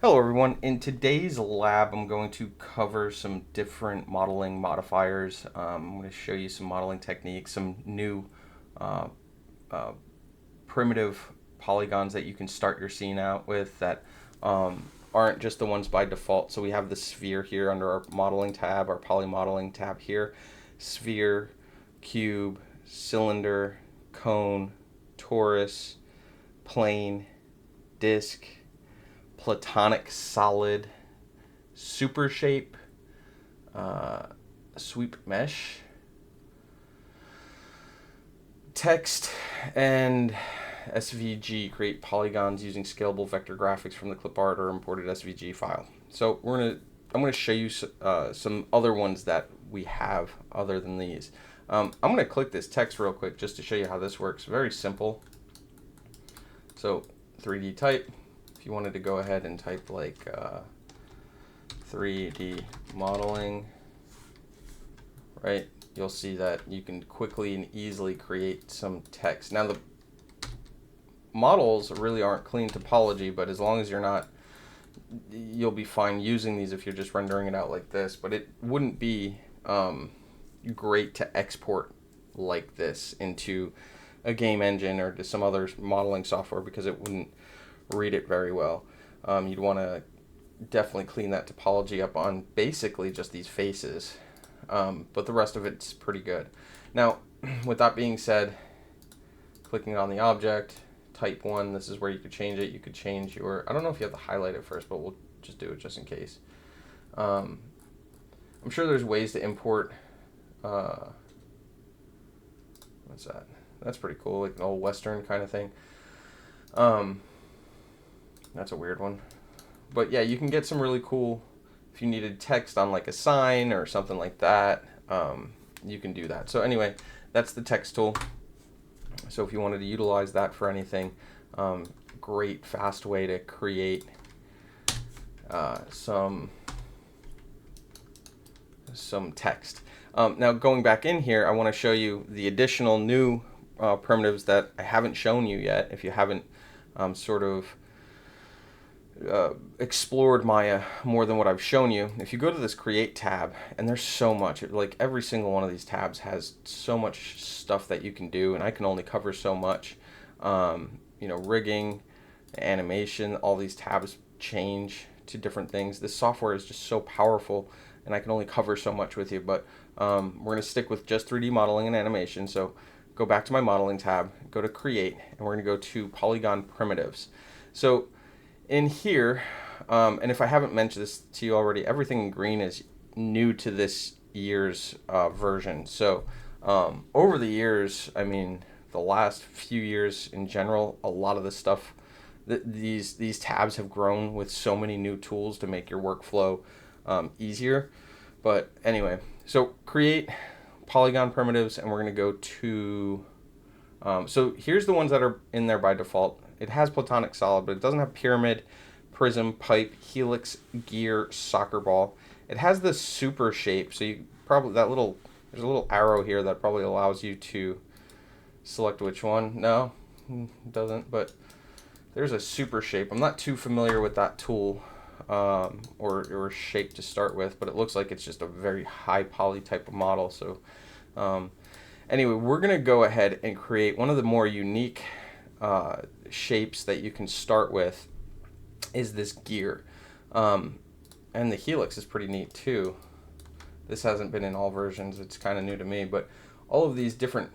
Hello everyone, in today's lab I'm going to cover some different modeling modifiers. I'm going to show you some modeling techniques, some new uh, uh, primitive polygons that you can start your scene out with that aren't just the ones by default. So we have the sphere here under our modeling tab, our poly modeling tab here. Sphere, cube, cylinder, cone, torus, plane, disc, platonic solid, super shape, uh, sweep mesh, text, and SVG, create polygons using scalable vector graphics from the clipart or imported SVG file. So I'm gonna show you some other ones that we have other than these. I'm gonna click this text real quick just to show you how this works. Very simple. So 3D type. If you wanted to go ahead and type like 3D modeling, right, you'll see that you can quickly and easily create some text. Now the models really aren't clean topology, but as long as you're not, you'll be fine using these if you're just rendering it out like this. But it wouldn't be great to export like this into a game engine or to some other modeling software because it wouldn't read it very well. You'd want to definitely clean that topology up on basically just these faces, but the rest of it's pretty good. Now, with that being said, clicking on the object, type 1, this is where you could change it. You could change your, I don't know if you have to highlight it first, but we'll just do it just in case. I'm sure there's ways to import, what's that? That's pretty cool, like an old Western kind of thing. That's a weird one. But yeah, you can get some really cool, if you needed text on like a sign or something like that, you can do that. So anyway, that's the text tool. So if you wanted to utilize that for anything, great fast way to create some text. Now going back in here, I want to show you the additional new primitives that I haven't shown you yet. If you haven't sort of explored Maya more than what I've shown you, if you go to this create tab, and there's so much, like every single one of these tabs has so much stuff that you can do, and I can only cover so much. Rigging, animation, all these tabs change to different things. This software is just so powerful, and I can only cover so much with you, but we're going to stick with just 3D modeling and animation. So go back to my modeling tab, go to create, and we're going to go to polygon primitives. So in here, and if I haven't mentioned this to you already, everything in green is new to this year's version. So over the years, I mean, the last few years in general, a lot of the stuff, these tabs have grown with so many new tools to make your workflow easier. But anyway, so create polygon primitives, and we're going to go to, so here's the ones that are in there by default. It has platonic solid, but it doesn't have pyramid, prism, pipe, helix, gear, soccer ball. It has this super shape, so you probably, there's a little arrow here that probably allows you to select which one. No, it doesn't, but there's a super shape. I'm not too familiar with that tool or shape to start with, but it looks like it's just a very high poly type of model. So anyway, we're going to go ahead and create one of the more unique shapes that you can start with is this gear. And the helix is pretty neat too. This hasn't been in all versions. It's kind of new to me, but all of these different,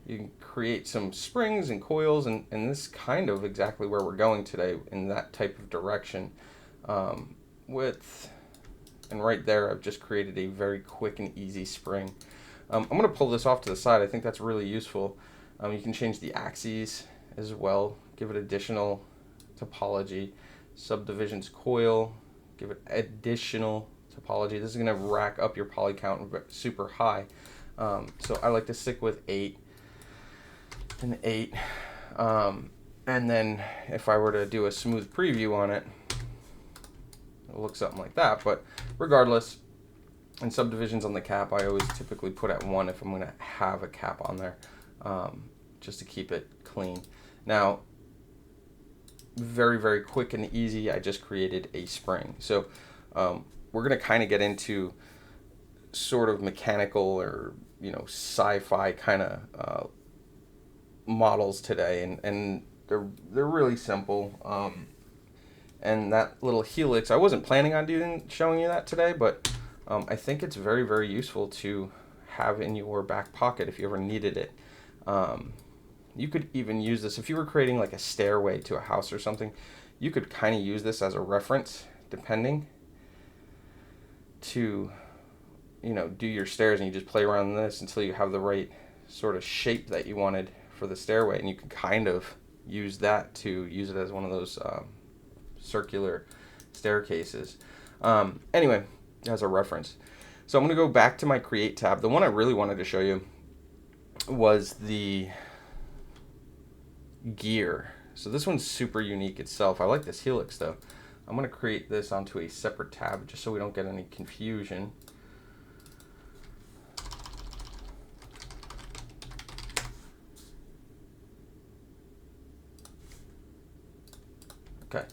you can create some springs and coils, and this is kind of exactly where we're going today, in that type of direction. And right there, I've just created a very quick and easy spring. I'm going to pull this off to the side. I think that's really useful. You can change the axes as well, give it additional topology. Subdivisions coil, give it additional topology. This is going to rack up your poly count super high. So I like to stick with 8 and 8. And then if I were to do a smooth preview on it, it'll look something like that. But regardless, and subdivisions on the cap, I always typically put at 1 if I'm going to have a cap on there, just to keep it clean. Now, very, very quick and easy. I just created a spring. So we're going to kind of get into sort of mechanical or, sci-fi kind of models today, and they're really simple. And that little helix, I wasn't planning on showing you that today, but I think it's very, very useful to have in your back pocket if you ever needed it. You could even use this if you were creating like a stairway to a house or something. You could kind of use this as a reference, depending, to do your stairs, and you just play around this until you have the right sort of shape that you wanted for the stairway, and you can kind of use it as one of those circular staircases. Anyway, as a reference. So I'm going to go back to my Create tab. The one I really wanted to show you was the gear. So this one's super unique itself. I like this helix though. I'm going to create this onto a separate tab just so we don't get any confusion. Okay,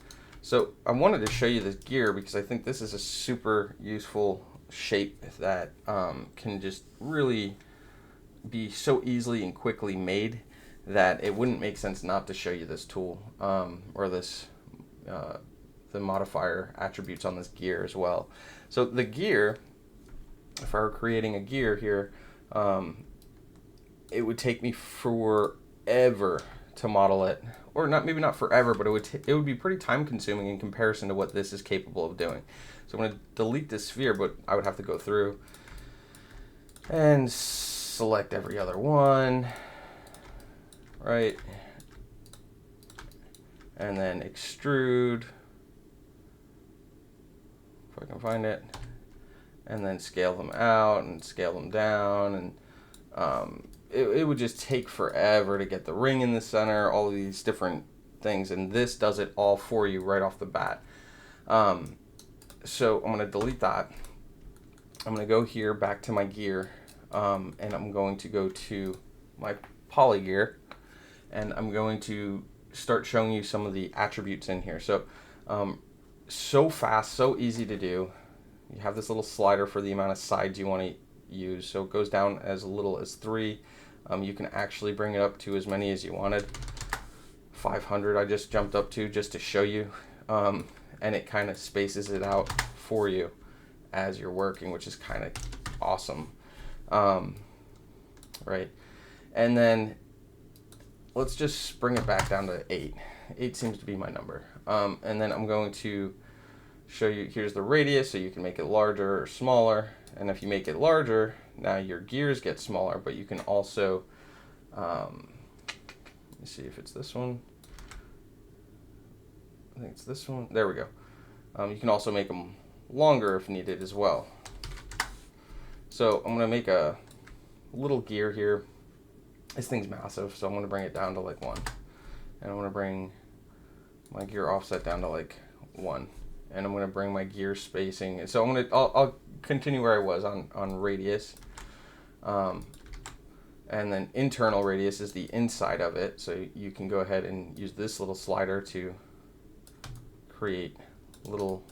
so I wanted to show you this gear because I think this is a super useful shape that can just really be so easily and quickly made that it wouldn't make sense not to show you this tool or this the modifier attributes on this gear as well. So the gear, if I were creating a gear here, it would take me forever to model it, or maybe not forever, but it would be pretty time consuming in comparison to what this is capable of doing. So I'm going to delete this sphere, but I would have to go through and select every other one, right? And then extrude, if I can find it, and then scale them out and scale them down, and it would just take forever to get the ring in the center, all of these different things, and this does it all for you right off the bat. So I'm going to delete that. I'm going to go here back to my gear, and I'm going to go to my poly gear, and I'm going to start showing you some of the attributes in here. So so fast, so easy to do. You have this little slider for the amount of sides you want to use, so it goes down as little as 3. You can actually bring it up to as many as you wanted. 500 I just jumped up to just to show you, and it kind of spaces it out for you as you're working, which is kind of awesome. Right, and then let's just bring it back down to 8. 8 seems to be my number. And then I'm going to show you, here's the radius, so you can make it larger or smaller. And if you make it larger, now your gears get smaller, but you can also, let me see if it's this one. I think it's this one. There we go. You can also make them longer if needed as well. So I'm going to make a little gear here. This thing's massive, so I'm going to bring it down to like 1. And I'm going to bring my gear offset down to like 1. And I'm going to bring my gear spacing. So I'll continue where I was on radius. And then internal radius is the inside of it. So you can go ahead and use this little slider to create little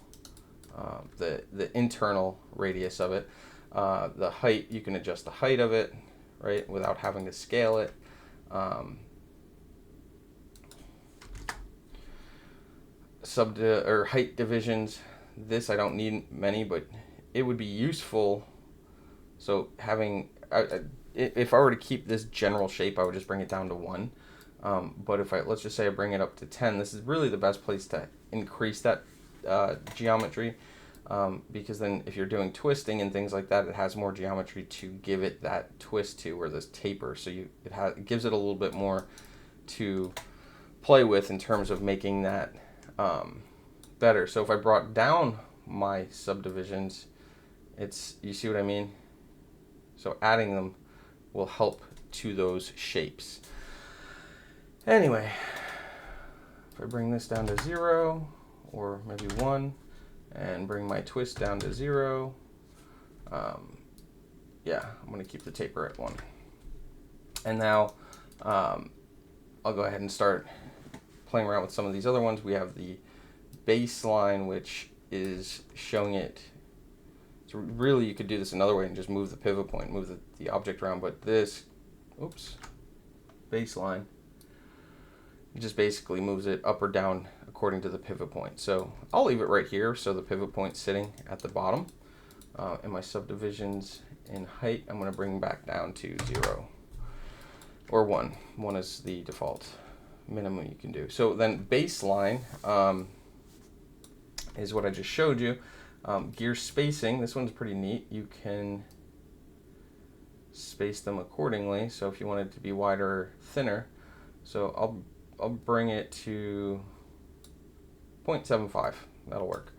the internal radius of it. The height, you can adjust the height of it, right, without having to scale it. Height divisions, this I don't need many, but it would be useful. So having, if I were to keep this general shape, I would just bring it down to 1. But if let's just say I bring it up to 10, this is really the best place to increase that geometry, because then if you're doing twisting and things like that, it has more geometry to give it that twist to, or this taper. So it gives it a little bit more to play with in terms of making that better. So if I brought down my subdivisions, you see what I mean? So adding them will help to those shapes. Anyway, if I bring this down to 0, or maybe 1, and bring my twist down to 0, yeah, I'm going to keep the taper at 1. And now I'll go ahead and start playing around with some of these other ones, we have the baseline, which is showing it. So really, you could do this another way and just move the pivot point, move the object around. But this, oops, baseline, it just basically moves it up or down according to the pivot point. So I'll leave it right here, so the pivot point's sitting at the bottom. And my subdivisions in height, I'm going to bring back down to 0 or 1. 1 is the default minimum you can do. So then baseline is what I just showed you. Gear spacing, this one's pretty neat. You can space them accordingly. So if you want it to be wider or thinner, so I'll bring it to 0.75. That'll work.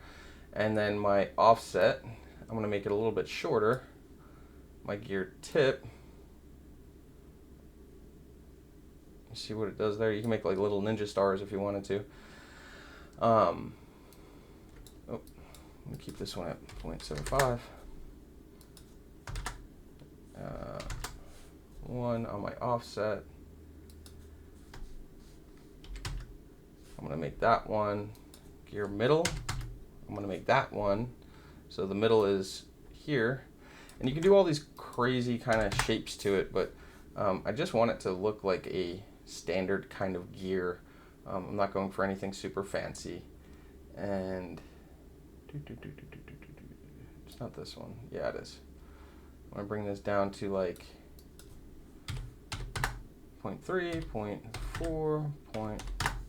And then my offset, I'm going to make it a little bit shorter. My gear tip, you see what it does there? You can make like little ninja stars if you wanted to. Oh, let me keep this one at 0.75. 1 on my offset. I'm going to make that one gear middle. I'm going to make that one. So the middle is here. And you can do all these crazy kind of shapes to it, but I just want it to look like a standard kind of gear. I'm not going for anything super fancy. And it's not this one. Yeah, it is. I'm going to bring this down to like 0.3, 0.4,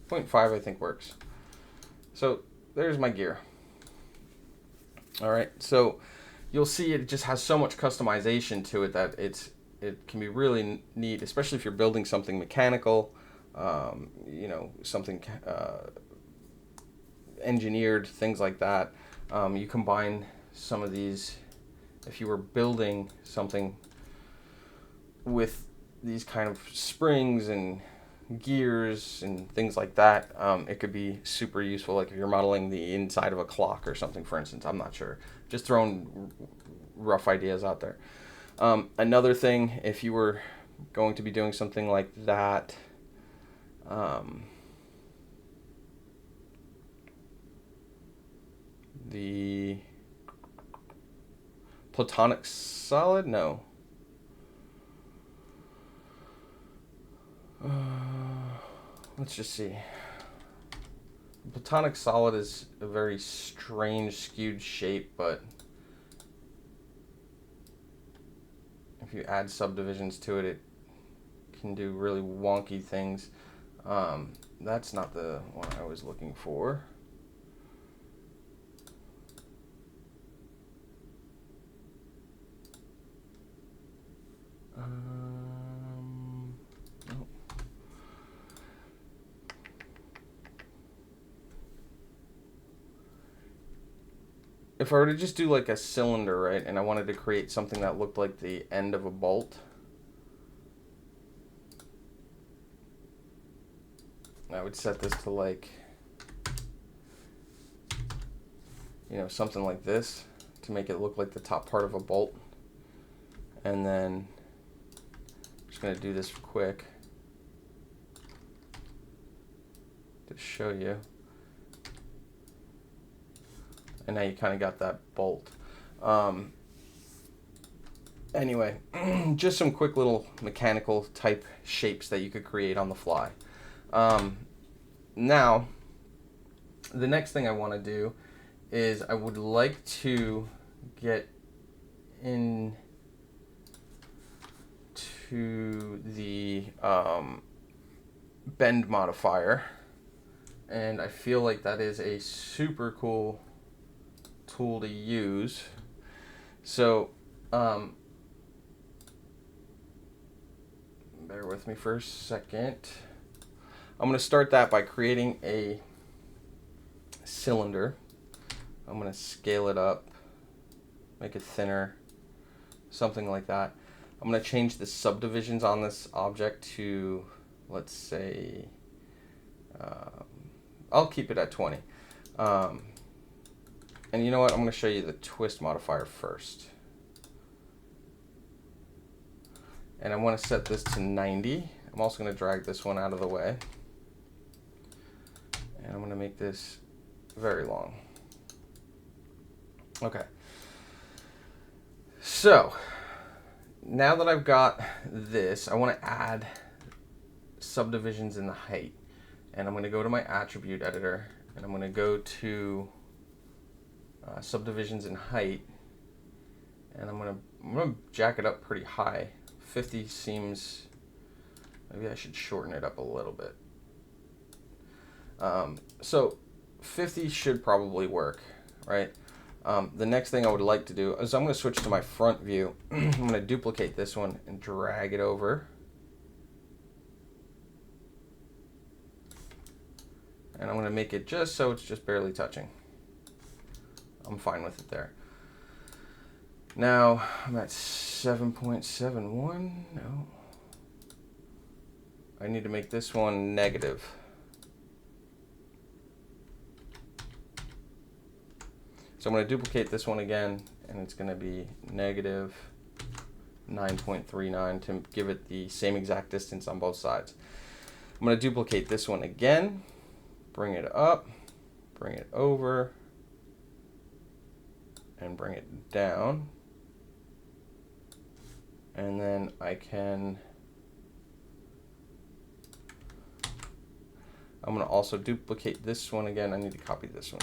0.5 I think works. So there's my gear. All right, so you'll see it just has so much customization to it that it can be really neat, especially if you're building something mechanical, you know, something engineered, things like that. You combine some of these, if you were building something with these kind of springs and gears and things like that, it could be super useful. Like if you're modeling the inside of a clock or something, for instance. I'm not sure, just throwing rough ideas out there. Another thing, if you were going to be doing something like that, the platonic solid, no. Let's just see. Platonic solid is a very strange, skewed shape, but if you add subdivisions to it, it can do really wonky things. That's not the one I was looking for. If I were to just do like a cylinder, right, and I wanted to create something that looked like the end of a bolt, I would set this to like, you know, something like this to make it look like the top part of a bolt. And then I'm just going to do this quick to show you. And now you kind of got that bolt. Anyway, just some quick little mechanical type shapes that you could create on the fly. Now, the next thing I want to do is I would like to get into the bend modifier. And I feel like that is a super cool tool to use. So bear with me for a second. I'm going to start that by creating a cylinder. I'm going to scale it up, make it thinner, something like that. I'm going to change the subdivisions on this object to, let's say, I'll keep it at 20. And you know what? I'm going to show you the twist modifier first. And I want to set this to 90. I'm also going to drag this one out of the way. And I'm going to make this very long. Okay. So now that I've got this, I want to add subdivisions in the height. And I'm going to go to my attribute editor, and I'm going to go to subdivisions in height, and I'm going to jack it up pretty high. 50 seems, maybe I should shorten it up a little bit. So 50 should probably work, right? The next thing I would like to do is I'm going to switch to my front view. I'm going to duplicate this one and drag it over. And I'm going to make it just so it's just barely touching. I'm fine with it there. Now I'm at 7.71. No. I need to make this one negative. So I'm going to duplicate this one again, and it's going to be negative 9.39 to give it the same exact distance on both sides. I'm going to duplicate this one again, bring it up, bring it over, and bring it down. And then I'm going to also duplicate this one again. I need to copy this one.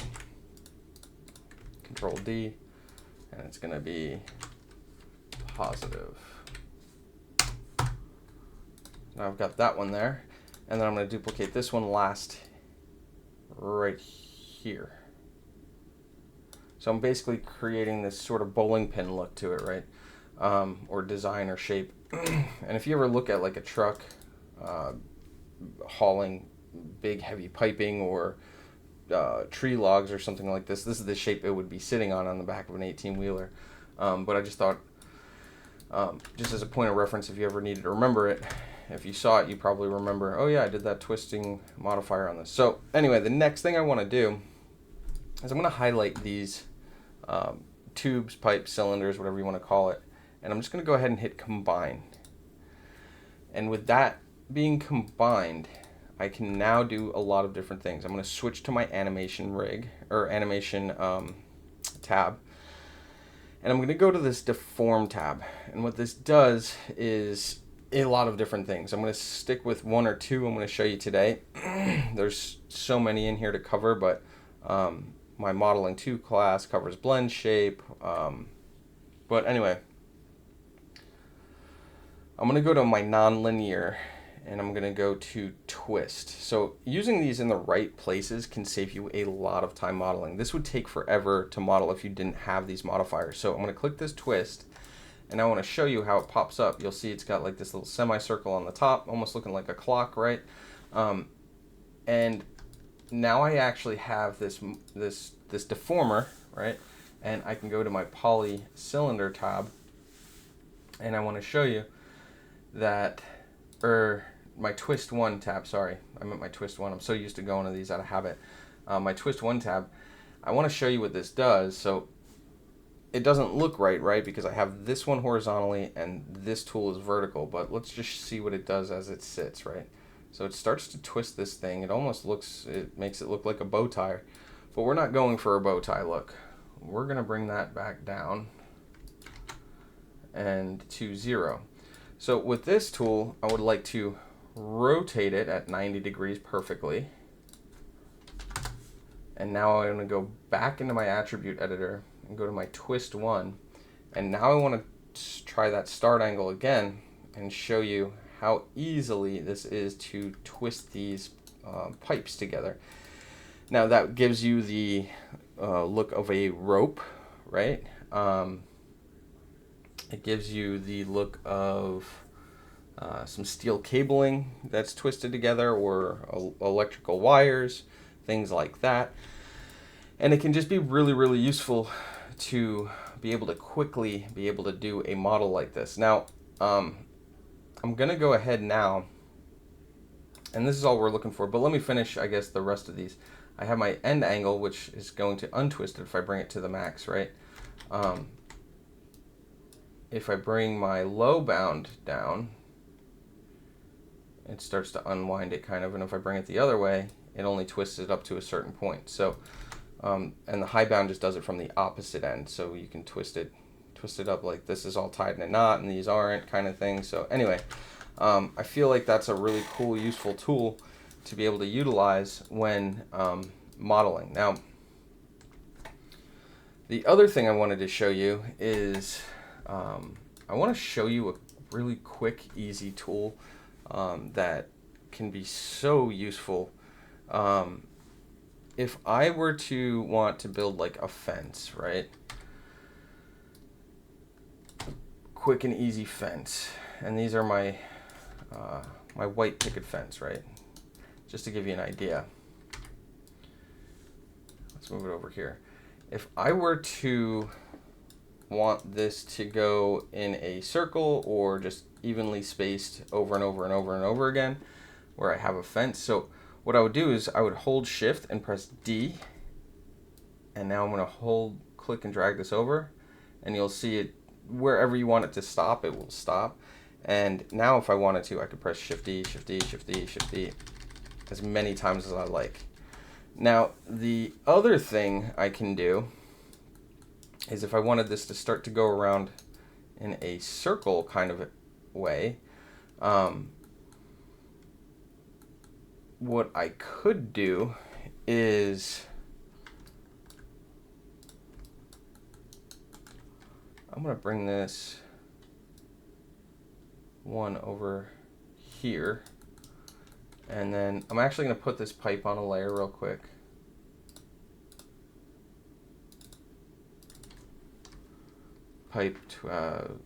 Control D, and it's going to be positive. Now I've got that one there, and then I'm going to duplicate this one last right here. So I'm basically creating this sort of bowling pin look to it, right? Or design or shape. And if you ever look at like a truck hauling big heavy piping or tree logs or something like this is the shape it would be sitting on the back of an 18-wheeler. But I just thought, just as a point of reference, if you ever needed to remember it, if you saw it, you probably remember, oh yeah, I did that twisting modifier on this. So anyway, the next thing I want to do is I'm going to highlight these tubes, pipes, cylinders, whatever you want to call it, and I'm just going to go ahead and hit combine. And with that being combined, I can now do a lot of different things. I'm going to switch to my animation rig, or animation tab, and I'm going to go to this deform tab. And what this does is a lot of different things. I'm going to stick with one or two I'm going to show you today. There's so many in here to cover, but my modeling 2 class covers blend shape. But anyway, I'm going to go to my nonlinear, and I'm going to go to twist. So using these in the right places can save you a lot of time modeling. This would take forever to model if you didn't have these modifiers. So I'm going to click this twist, and I want to show you how it pops up. You'll see it's got like this little semicircle on the top, almost looking like a clock, right? And now I actually have this deformer, right? And I can go to my poly cylinder tab, and I want to show you that, my twist 1 tab, sorry, I meant my twist 1. I'm so used to going to these out of habit. My twist 1 tab, I want to show you what this does. So it doesn't look right, because I have this one horizontally and this tool is vertical, but let's just see what it does as it sits, right? So it starts to twist this thing. It makes it look like a bow tie, but we're not going for a bow tie look. We're going to bring that back down and to 0. So with this tool, I would like to rotate it at 90 degrees perfectly. And now I'm going to go back into my attribute editor and go to my twist 1. And now I want to try that start angle again and show you how easily this is to twist these pipes together. Now that gives you the look of a rope, right? It gives you the look of some steel cabling that's twisted together, or electrical wires, things like that. And it can just be really, really useful to be able to quickly be able to do a model like this. Now, I'm going to go ahead now, and this is all we're looking for, but let me finish, I guess, the rest of these. I have my end angle, which is going to untwist it if I bring it to the max, right? If I bring my low bound down, it starts to unwind it kind of, and if I bring it the other way, it only twists it up to a certain point. So, and the high bound just does it from the opposite end. So you can twist it up like this is all tied in a knot and these aren't, kind of thing. So anyway, I feel like that's a really cool, useful tool to be able to utilize when modeling. Now, the other thing I wanted to show you is I want to show you a really quick, easy tool that can be so useful. If I were to want to build like a fence, right? Quick and easy fence. And these are my my white picket fence, right? Just to give you an idea. Let's move it over here. If I were to want this to go in a circle or just evenly spaced over and over and over and over again, where I have a fence. So what I would do is I would hold shift and press D, and now I'm going to hold, click and drag this over, and you'll see it wherever you want it to stop, it will stop. And now if I wanted to, I could press shift D, shift D, shift D, shift D as many times as I like. Now the other thing I can do is if I wanted this to start to go around in a circle kind of way, what I could do is I'm going to bring this one over here, and then I'm actually going to put this pipe on a layer real quick. Pipe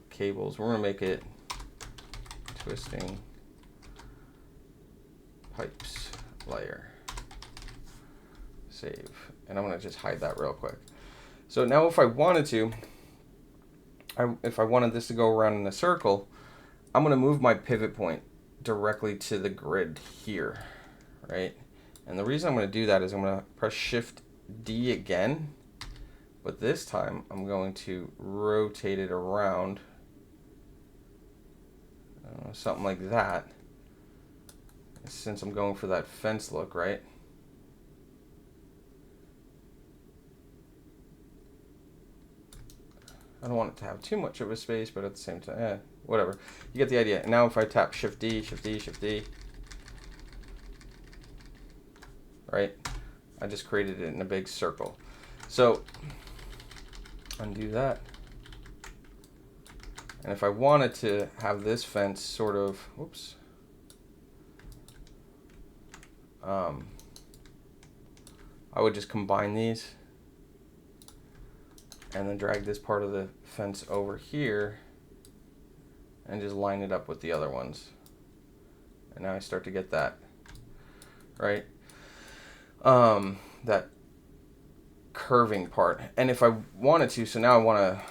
cables. We're going to make it twisting pipes layer. Save. And I'm going to just hide that real quick. So now if I wanted to, if I wanted this to go around in a circle, I'm going to move my pivot point directly to the grid here, right? And the reason I'm going to do that is I'm going to press Shift D again, but this time I'm going to rotate it around, something like that, since I'm going for that fence look, right? I don't want it to have too much of a space, but at the same time, whatever. You get the idea. And now if I tap Shift D, Shift D, Shift D, right? I just created it in a big circle. So undo that. And if I wanted to have this fence sort of, whoops, I would just combine these and then drag this part of the fence over here and just line it up with the other ones. And now I start to get that, right? That curving part. And if I wanted to, so now I want to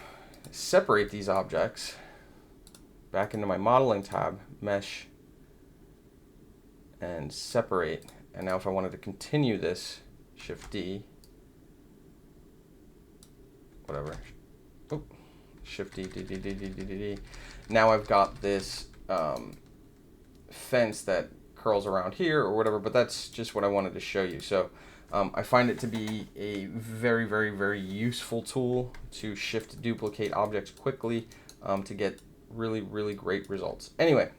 separate these objects back into my modeling tab, mesh, and separate. And now if I wanted to continue this, Shift D, whatever, oh, Shift D, D, D, D, D, D, D, D. Now I've got this fence that curls around here or whatever, but that's just what I wanted to show you. So I find it to be a very, very, very useful tool to shift duplicate objects quickly to get really, really great results. Anyway,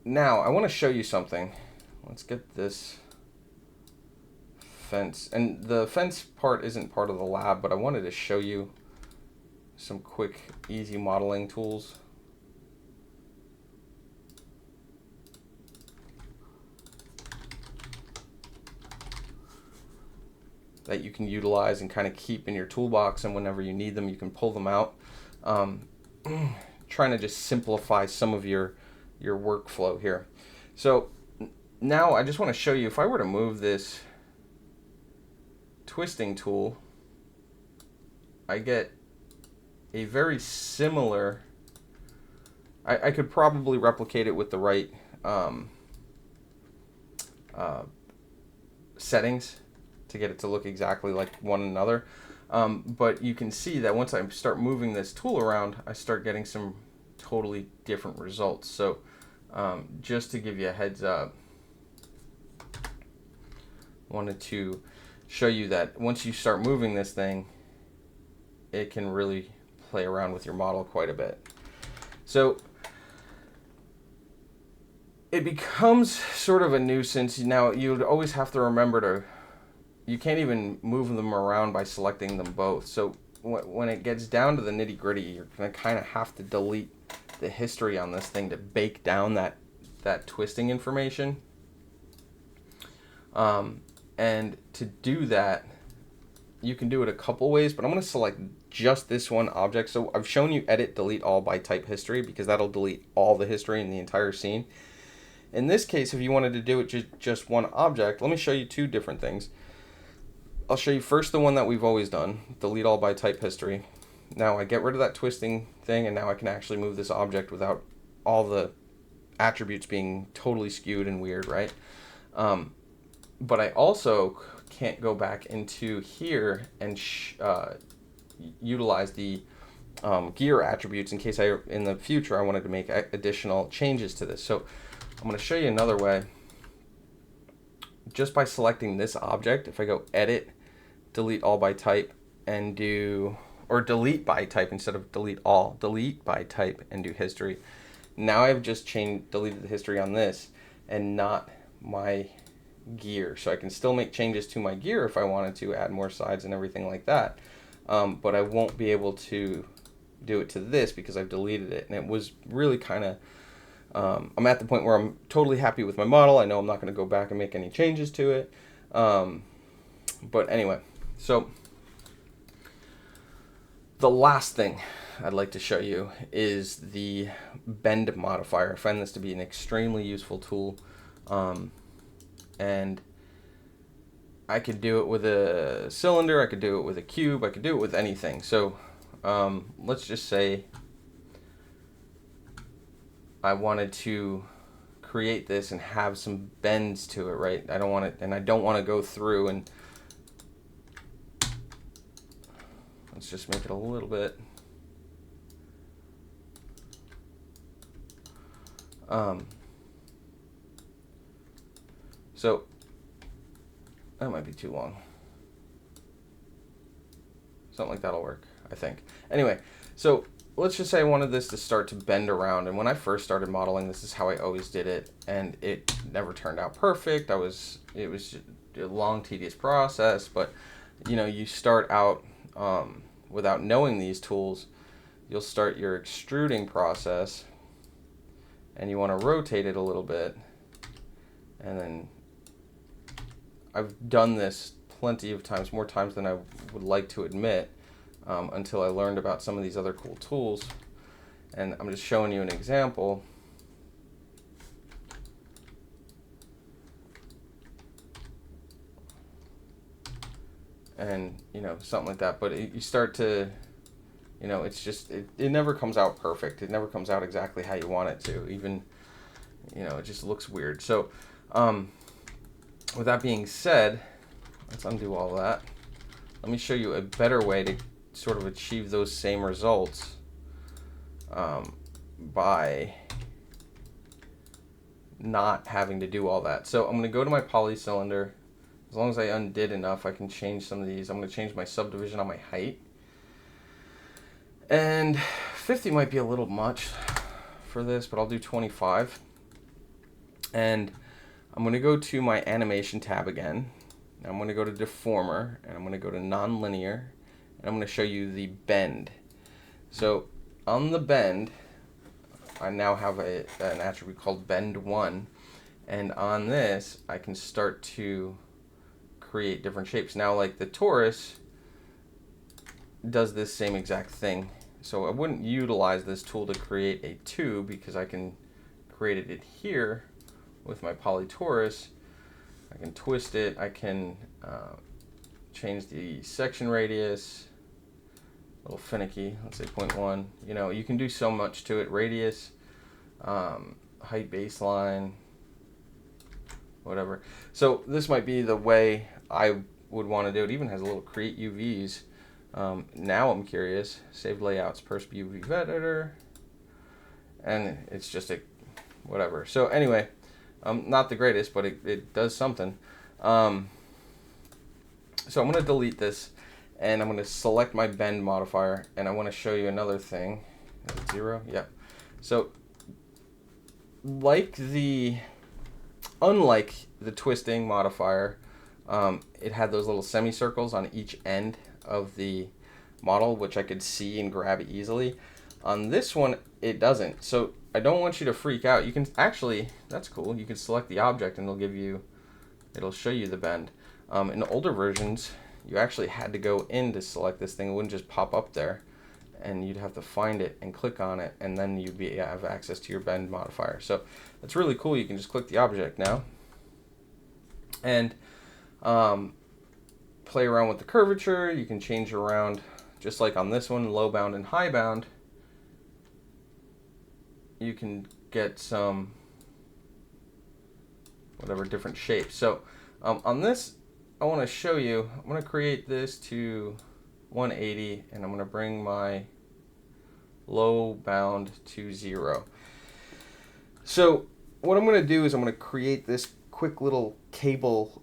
now I want to show you something. Let's get this fence, and the fence part isn't part of the lab, but I wanted to show you some quick, easy modeling tools. That you can utilize and kind of keep in your toolbox, and whenever you need them, you can pull them out. Trying to just simplify some of your workflow here. So now I just want to show you, if I were to move this twisting tool, I get a very similar, I could probably replicate it with the right settings to get it to look exactly like one another. But you can see that once I start moving this tool around, I start getting some totally different results. So Just to give you a heads up, wanted to show you that once you start moving this thing, it can really play around with your model quite a bit. So it becomes sort of a nuisance. Now, you'd always have to remember to, you can't even move them around by selecting them both. So when it gets down to the nitty gritty, you're going to kind of have to delete the history on this thing to bake down that twisting information. And to do that, you can do it a couple ways, but I'm going to select just this one object. So I've shown you edit, delete all by type history, because that'll delete all the history in the entire scene. In this case, if you wanted to do it just one object, let me show you two different things. I'll show you first the one that we've always done, delete all by type history. Now I get rid of that twisting thing, and now I can actually move this object without all the attributes being totally skewed and weird, right? But I also can't go back into here and utilize the gear attributes in case in the future I wanted to make additional changes to this. So I'm going to show you another way. Just by selecting this object, if I go edit, delete all by type, and do, or delete by type instead of delete all, delete by type and do history. Now I've just deleted the history on this and not my gear. So I can still make changes to my gear if I wanted to, add more sides and everything like that. But I won't be able to do it to this because I've deleted it. And it was really kind of, I'm at the point where I'm totally happy with my model. I know I'm not going to go back and make any changes to it. But anyway, so the last thing I'd like to show you is the bend modifier. I find this to be an extremely useful tool. And I could do it with a cylinder, I could do it with a cube, I could do it with anything. So let's just say I wanted to create this and have some bends to it, right? I don't want it, and I don't want to go through and let's just make it a little bit. So that might be too long. Something like that'll work, I think. Anyway, so let's just say I wanted this to start to bend around, and when I first started modeling, this is how I always did it, and it never turned out perfect. It was a long, tedious process, but you know, you start out without knowing these tools, you'll start your extruding process, and you want to rotate it a little bit, and then I've done this plenty of times, more times than I would like to admit, until I learned about some of these other cool tools. And I'm just showing you an example. And, you know, something like that. But you start to, you know, it's just, it never comes out perfect. It never comes out exactly how you want it to. Even, you know, it just looks weird. So, with that being said, let's undo all that. Let me show you a better way to sort of achieve those same results by not having to do all that. So I'm going to go to my poly cylinder. As long as I undid enough, I can change some of these. I'm going to change my subdivision on my height. And 50 might be a little much for this, but I'll do 25. And I'm going to go to my animation tab again. I'm going to go to deformer, and I'm going to go to nonlinear, and I'm going to show you the bend. So on the bend, I now have an attribute called bend 1, and on this I can start to create different shapes. Now, like the torus does this same exact thing, so I wouldn't utilize this tool to create a tube because I can create it here with my poly torus. I can twist it, I can change the section radius, a little finicky, let's say 0.1. You know, you can do so much to it. Radius, height baseline, whatever. So this might be the way I would want to do it. It even has a little create UVs. Now I'm curious, save layouts, Persp UV editor, and it's just a whatever. So anyway, not the greatest, but it does something. So I'm going to delete this, and I'm going to select my bend modifier, and I want to show you another thing. Is it 0? Yeah. So unlike the twisting modifier, it had those little semicircles on each end of the model, which I could see and grab easily. On this one, it doesn't. So I don't want you to freak out. You can actually, that's cool. You can select the object and it'll show you the bend. In the older versions, you actually had to go in to select this thing. It wouldn't just pop up there, and you'd have to find it and click on it, and then you'd have access to your bend modifier. So it's really cool. You can just click the object now and play around with the curvature. You can change around, just like on this one, low bound and high bound. You can get some whatever different shapes. So on this, I want to show you, I'm going to create this to 180, and I'm going to bring my low bound to 0. So what I'm going to do is I'm going to create this quick little cable,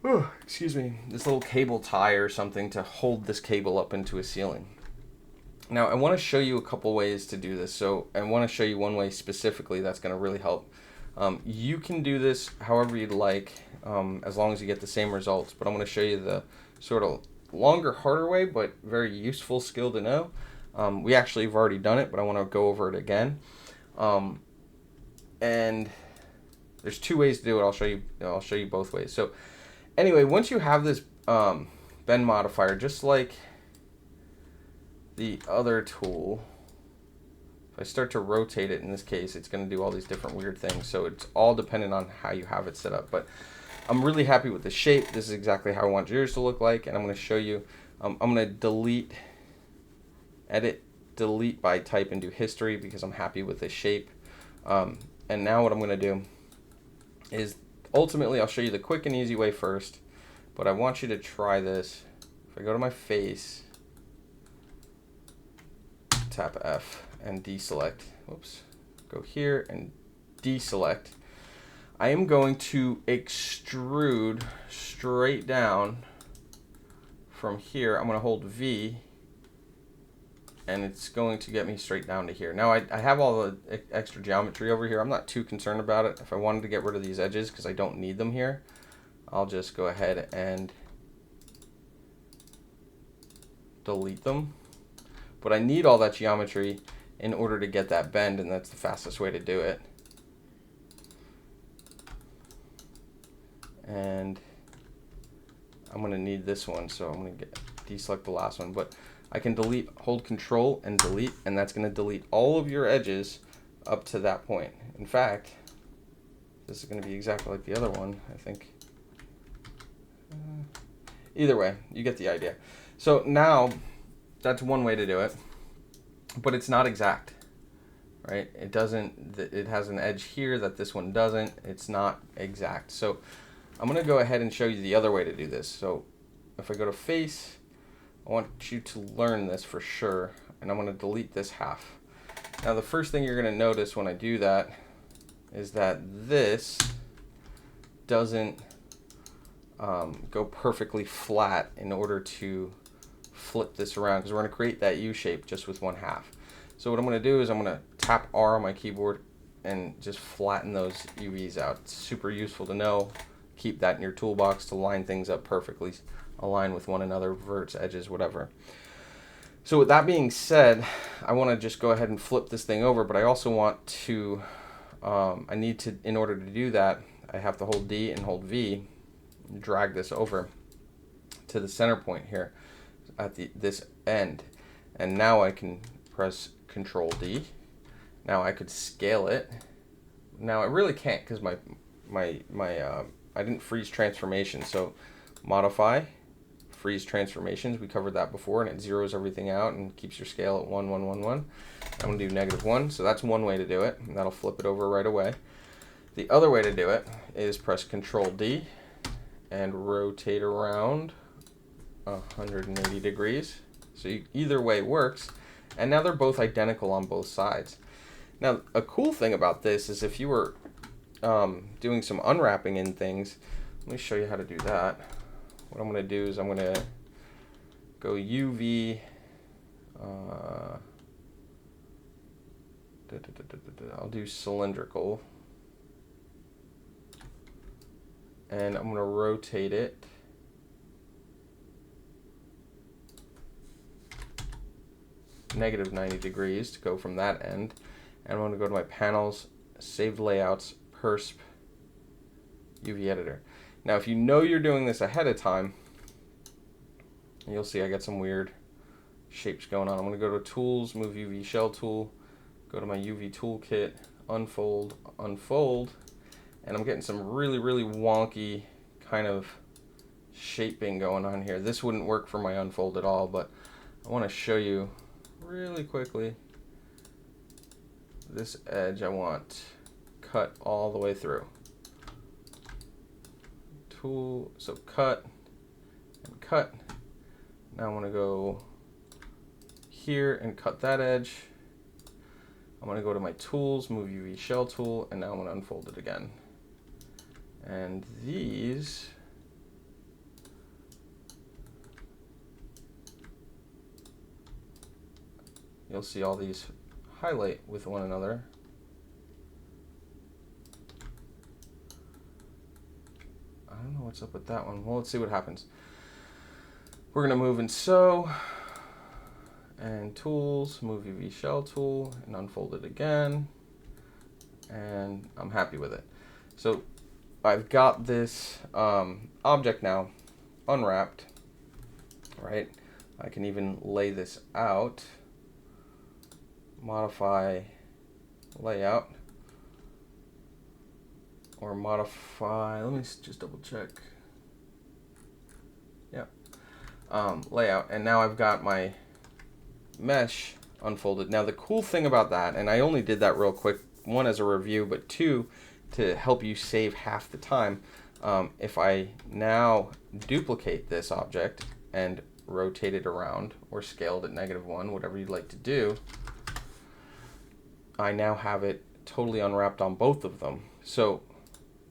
this little cable tie or something to hold this cable up into a ceiling. Now I want to show you a couple ways to do this. So I want to show you one way specifically that's going to really help. You can do this however you'd like, as long as you get the same results, but I'm going to show you the sort of longer, harder way, but very useful skill to know. We actually have already done it, but I want to go over it again. And there's two ways to do it. I'll show you both ways. So anyway, once you have this bend modifier, just like the other tool, if I start to rotate it, in this case, it's going to do all these different weird things. So it's all dependent on how you have it set up. But I'm really happy with the shape. This is exactly how I want yours to look like. And I'm going to show you, I'm going to delete, edit, delete by type, and do history because I'm happy with this shape. And now what I'm going to do is, ultimately, I'll show you the quick and easy way first. But I want you to try this. If I go to my face, tap F and deselect, whoops, go here and deselect, I am going to extrude straight down from here. I'm going to hold V, and it's going to get me straight down to here. Now I have all the extra geometry over here. I'm not too concerned about it. If I wanted to get rid of these edges because I don't need them here, I'll just go ahead and delete them. But I need all that geometry in order to get that bend, and that's the fastest way to do it. And I'm going to need this one, so I'm going to deselect the last one. But I can delete, hold Control and delete, and that's going to delete all of your edges up to that point. In fact, this is going to be exactly like the other one, I think. Either way, you get the idea. So now, that's one way to do it, but it's not exact, right? It doesn't, it has an edge here that this one doesn't. It's not exact. So I'm going to go ahead and show you the other way to do this. So if I go to face, I want you to learn this for sure, and I'm going to delete this half. Now the first thing you're going to notice when I do that is that this doesn't go perfectly flat in order to flip this around, because we're going to create that U shape just with one half. So what I'm going to do is I'm going to tap R on my keyboard and just flatten those UVs out. It's super useful to know. Keep that in your toolbox to line things up perfectly, align with one another, verts, edges, whatever. So with that being said, I want to just go ahead and flip this thing over, but I also want to, I need to, in order to do that, I have to hold D and hold V, and drag this over to the center point here at this end. And now I can press Control D. Now I could scale it. Now I really can't because I didn't freeze transformation. So modify, freeze transformations. We covered that before, and it zeroes everything out and keeps your scale at 1, 1, 1, 1. I'm going to do -1. So that's one way to do it, and that'll flip it over right away. The other way to do it is press Control D and rotate around 180 degrees. So either way works. And now they're both identical on both sides. Now, a cool thing about this is if you were doing some unwrapping in things, let me show you how to do that. What I'm going to do is I'm going to go UV. I'll do cylindrical. And I'm going to rotate it. Negative 90 degrees to go from that end. And I'm going to go to my panels, saved layouts, persp, UV editor. Now, if you know you're doing this ahead of time, you'll see I got some weird shapes going on. I'm going to go to Tools, move UV Shell Tool, go to my UV Toolkit, unfold, unfold, and I'm getting some really, really wonky kind of shaping going on here. This wouldn't work for my unfold at all, but I want to show you really quickly. This edge I want cut all the way through. Tool, so cut and cut. Now I'm going to go here and cut that edge. I'm going to go to my tools, move UV shell tool, and now I'm going to unfold it again. And these you'll see all these highlight with one another. I don't know what's up with that one. Well, let's see what happens. We're going to move and sew, and tools, move UV shell tool, and unfold it again. And I'm happy with it. So I've got this object now unwrapped, right? I can even lay this out. Modify layout, or modify, let me just double check. Yeah, layout, and now I've got my mesh unfolded. Now the cool thing about that, and I only did that real quick, one as a review, but two to help you save half the time, if I now duplicate this object and rotate it around or scale it at -1, whatever you'd like to do, I now have it totally unwrapped on both of them. So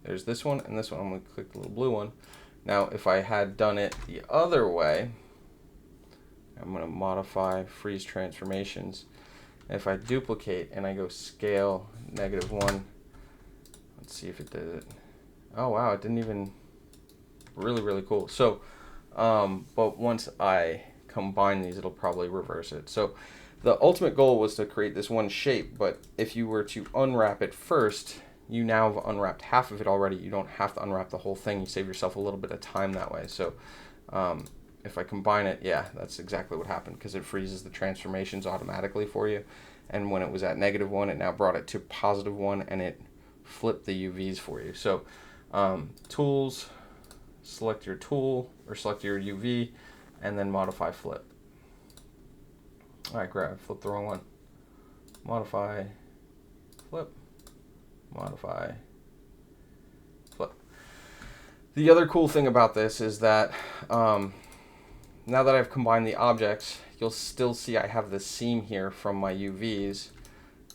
there's this one and this one. I'm going to click the little blue one. Now if I had done it the other way, I'm going to modify freeze transformations. If I duplicate and I go scale -1, let's see if it did it. Oh wow, it didn't even, really, really cool. So, but once I combine these, it'll probably reverse it. So the ultimate goal was to create this one shape, but if you were to unwrap it first, you now have unwrapped half of it already. You don't have to unwrap the whole thing. You save yourself a little bit of time that way. So if I combine it, yeah, that's exactly what happened, because it freezes the transformations automatically for you. And when it was at -1, it now brought it to +1, and it flipped the UVs for you. So tools, select your tool, or select your UV, and then modify flip. All right, great, I flipped the wrong one. Modify, flip, modify, flip. The other cool thing about this is that now that I've combined the objects, you'll still see I have the seam here from my UVs.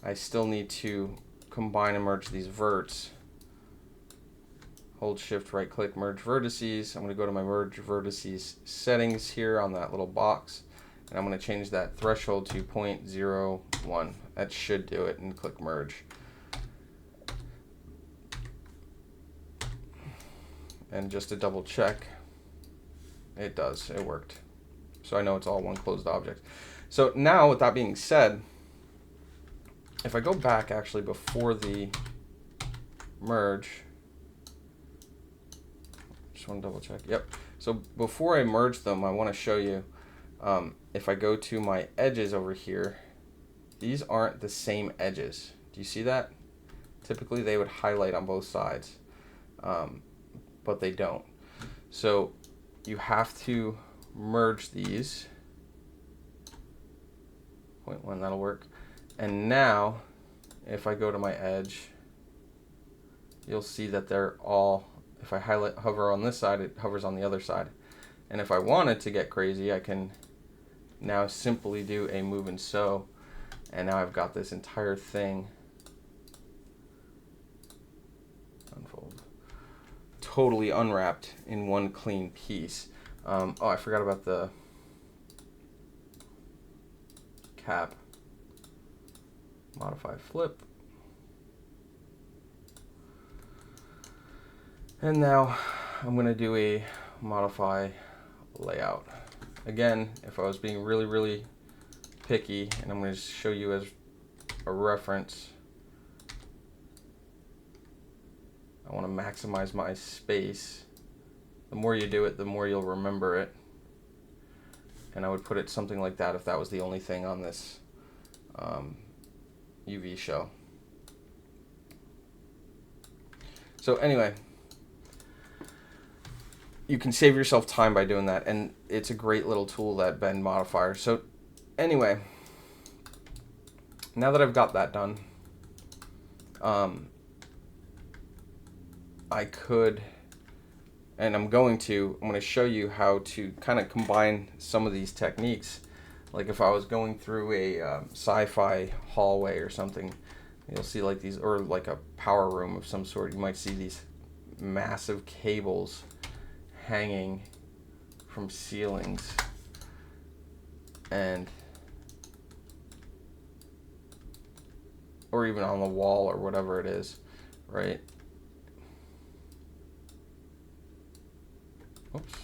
I still need to combine and merge these verts. Hold shift, right click, merge vertices. I'm going to go to my merge vertices settings here on that little box. And I'm going to change that threshold to 0.01. That should do it, and click merge. And just to double check, it does, it worked. So I know it's all one closed object. So now with that being said, if I go back actually before the merge, just want to double check, yep. So before I merge them, I want to show you, if I go to my edges over here, these aren't the same edges. Do you see that? Typically they would highlight on both sides, but they don't. So you have to merge these. 0.1, that'll work. And now, if I go to my edge, you'll see that they're all, if I hover on this side, it hovers on the other side. And if I wanted to get crazy, I can now simply do a move and sew, and now I've got this entire thing totally unwrapped in one clean piece. Oh, I forgot about the cap. Modify flip. And now I'm going to do a modify layout. Again, if I was being really, really picky, and I'm going to show you as a reference, I want to maximize my space. The more you do it, the more you'll remember it. And I would put it something like that if that was the only thing on this UV show. So anyway, you can save yourself time by doing that, and it's a great little tool, that bend modifier. So anyway, now that I've got that done, I could, and I'm going to show you how to kind of combine some of these techniques. Like if I was going through a sci-fi hallway or something, you'll see like these, or like a power room of some sort, you might see these massive cables hanging from ceilings, and or even on the wall or whatever it is, right? Oops.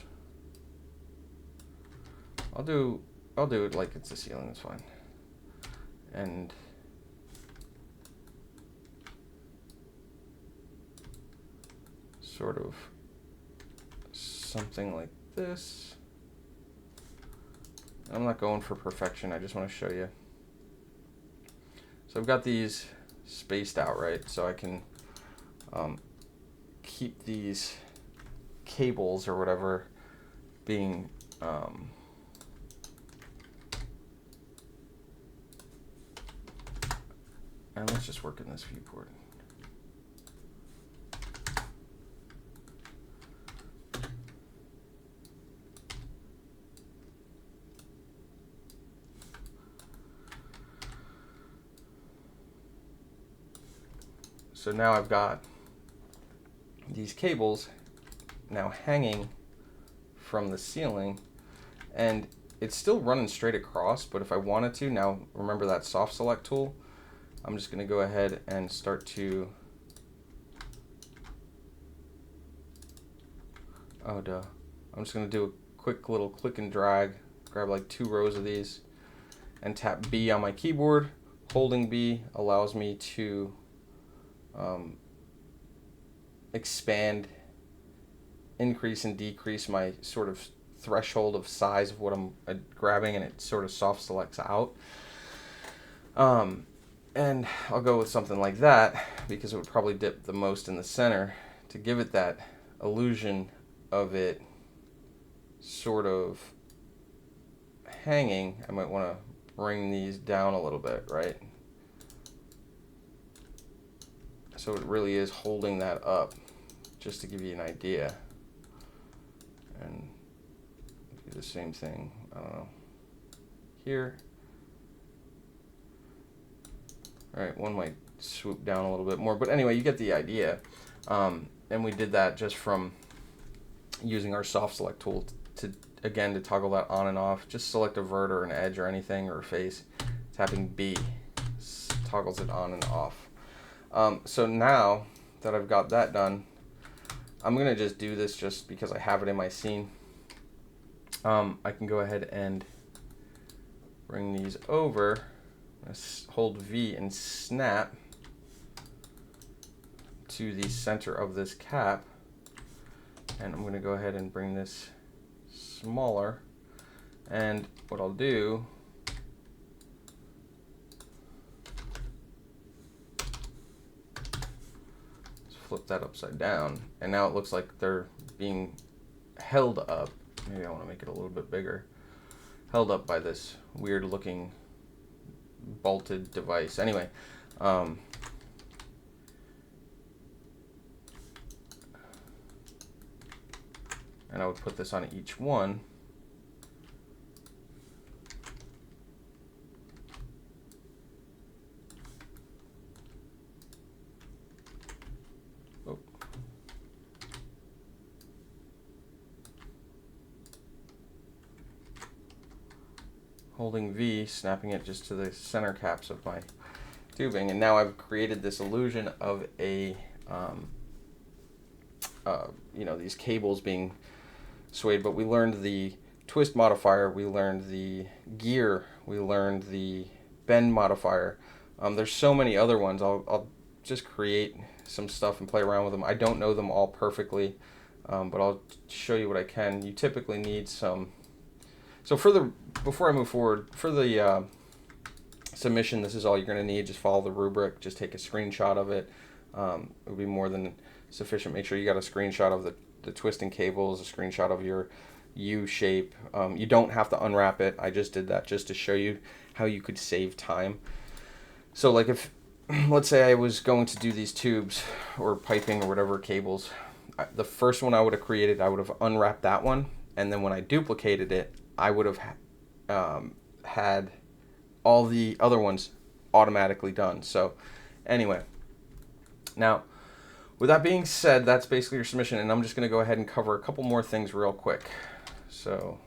I'll do it like it's a ceiling, it's fine. And sort of something like this. I'm not going for perfection, I just want to show you. So I've got these spaced out, right? So I can keep these cables or whatever being and let's just work in this viewport. So now I've got these cables now hanging from the ceiling, and it's still running straight across, but if I wanted to, now remember that soft select tool, I'm just going to go ahead and start to, I'm just going to do a quick little click and drag, grab like 2 rows of these, and tap B on my keyboard. Holding B allows me to expand, increase and decrease my sort of threshold of size of what I'm grabbing, and it sort of soft selects out. And I'll go with something like that because it would probably dip the most in the center to give it that illusion of it sort of hanging. I might want to bring these down a little bit, right? So it really is holding that up, just to give you an idea. And do the same thing, I don't know, here. All right, one might swoop down a little bit more, but anyway, you get the idea. And we did that just from using our soft select tool to toggle that on and off. Just select a vert or an edge or anything, or a face. Tapping B toggles it on and off. So now that I've got that done, I'm going to just do this just because I have it in my scene. I can go ahead and bring these over. Hold V and snap to the center of this cap, and I'm going to go ahead and bring this smaller, and what I'll do is flip that upside down, and now it looks like they're being held up. Maybe I want to make it a little bit bigger. Held up by this weird looking bolted device. Anyway, and I would put this on each one. Oh. holding V, snapping it just to the center caps of my tubing, and now I've created this illusion of a, you know, these cables being swayed. But we learned the twist modifier, we learned the gear, we learned the bend modifier. There's so many other ones. I'll just create some stuff and play around with them. I don't know them all perfectly, but I'll show you what I can. You typically need some. So before I move forward, for the submission, this is all you're going to need. Just follow the rubric. Just take a screenshot of it. It would be more than sufficient. Make sure you got a screenshot of the twisting cables, a screenshot of your U shape. You don't have to unwrap it. I just did that just to show you how you could save time. So like if, let's say I was going to do these tubes or piping or whatever cables, the first one I would have created, I would have unwrapped that one, and then when I duplicated it, I would have had all the other ones automatically done. So anyway, now with that being said, that's basically your submission, and I'm just going to go ahead and cover a couple more things real quick. So,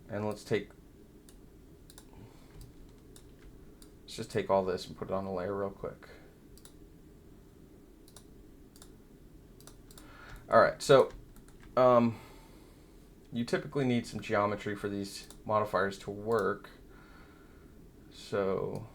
and let's just take all this and put it on the layer real quick. All right, so you typically need some geometry for these modifiers to work. So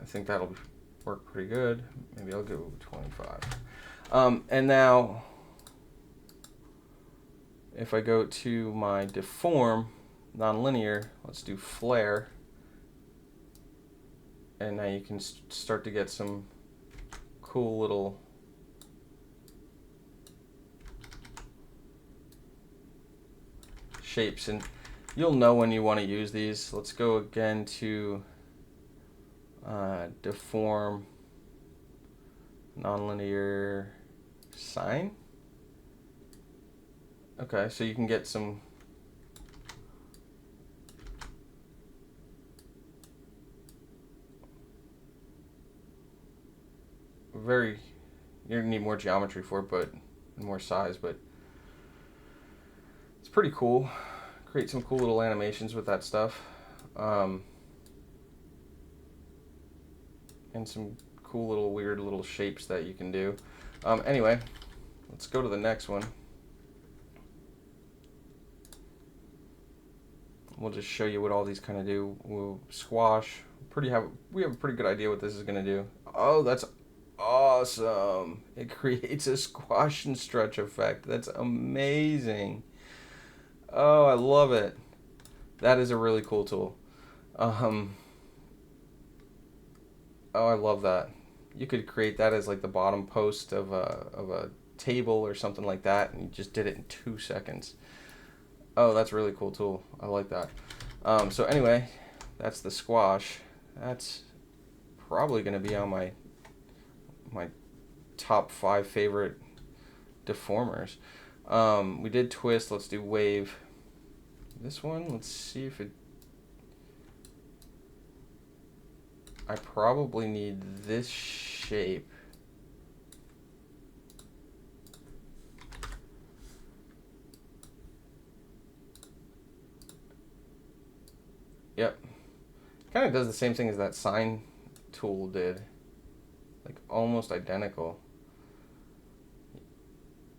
I think that'll work pretty good. Maybe I'll go 25. And now if I go to my deform nonlinear, let's do flare, and now you can start to get some cool little shapes, and you'll know when you want to use these. Let's go again to deform nonlinear sine. Okay, so you can get some you're gonna need more geometry for it, but more size, but it's pretty cool. Create some cool little animations with that stuff, and some cool little weird little shapes that you can do. Anyway, let's go to the next one. We'll just show you what all these kind of do. We'll squash. We have a pretty good idea what this is going to do. Oh, that's awesome. It creates a squash and stretch effect. That's amazing. Oh, I love it. That is a really cool tool. Oh, I love that. You could create that as like the bottom post of a table or something like that, and you just did it in 2 seconds. Oh, that's a really cool tool. I like that. So anyway, that's the squash. That's probably going to be on my top 5 favorite deformers. We did twist. Let's do wave. This one, let's see if it... I probably need this shape. Yep. Kind of does the same thing as that sine tool did. Like almost identical.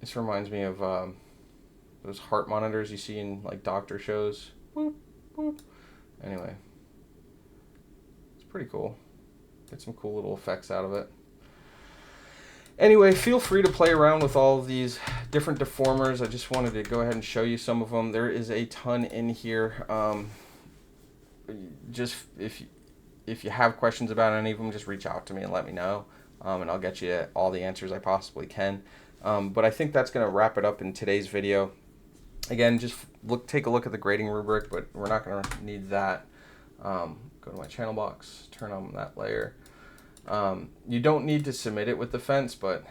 This reminds me of those heart monitors you see in like doctor shows. Boop, boop. Anyway. It's pretty cool. Get some cool little effects out of it. Anyway, feel free to play around with all of these different deformers. I just wanted to go ahead and show you some of them. There is a ton in here. Just if you have questions about any of them, just reach out to me and let me know, and I'll get you all the answers I possibly can. But I think that's going to wrap it up in today's video. Again, just take a look at the grading rubric, but we're not going to need that. Go to my channel box, turn on that layer. You don't need to submit it with the fence, but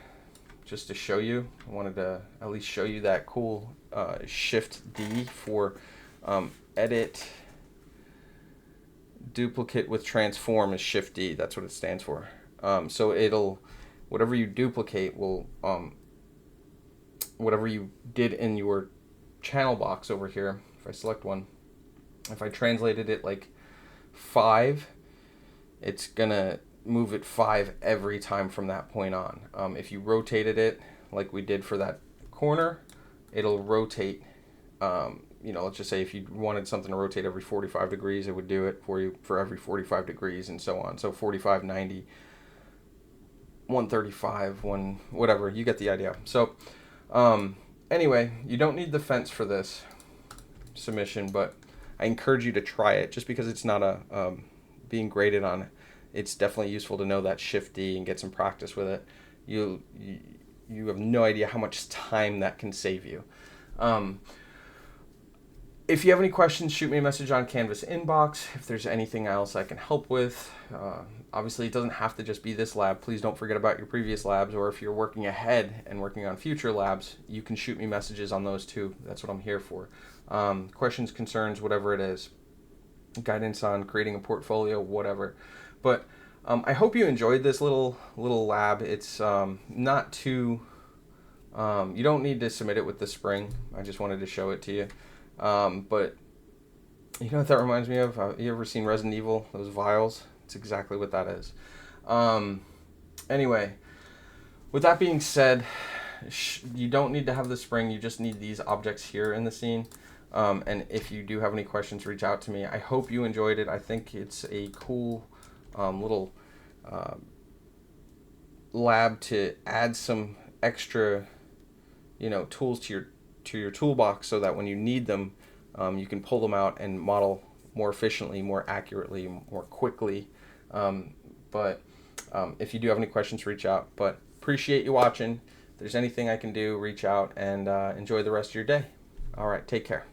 just to show you, I wanted to at least show you that cool Shift D for edit duplicate with transform is Shift D. That's what it stands for. So it'll, whatever you duplicate will, whatever you did in your channel box over here, if I select one, if I translated it like 5, it's gonna move it 5 every time from that point on. If you rotated it like we did for that corner, it'll rotate, let's just say if you wanted something to rotate every 45 degrees, it would do it for you for every 45 degrees and so on. So 45, 90, 135, whatever, you get the idea. So anyway, you don't need the fence for this submission, but I encourage you to try it just because it's not a being graded on. It's definitely useful to know that Shift D and get some practice with it. You have no idea how much time that can save you. If you have any questions, shoot me a message on Canvas inbox. If there's anything else I can help with, obviously it doesn't have to just be this lab. Please don't forget about your previous labs, or if you're working ahead and working on future labs, you can shoot me messages on those too. That's what I'm here for. Questions, concerns, whatever it is. Guidance on creating a portfolio, whatever. But I hope you enjoyed this little lab. It's not too, you don't need to submit it with the spring. I just wanted to show it to you. But you know what that reminds me of? You ever seen Resident Evil, those vials? It's exactly what that is. Anyway, with that being said, you don't need to have the spring. You just need these objects here in the scene. And if you do have any questions, reach out to me. I hope you enjoyed it. I think it's a cool little lab to add some extra, tools to your toolbox, so that when you need them, you can pull them out and model more efficiently, more accurately, more quickly. But if you do have any questions, reach out. But appreciate you watching. If there's anything I can do, reach out, and enjoy the rest of your day. All right, take care.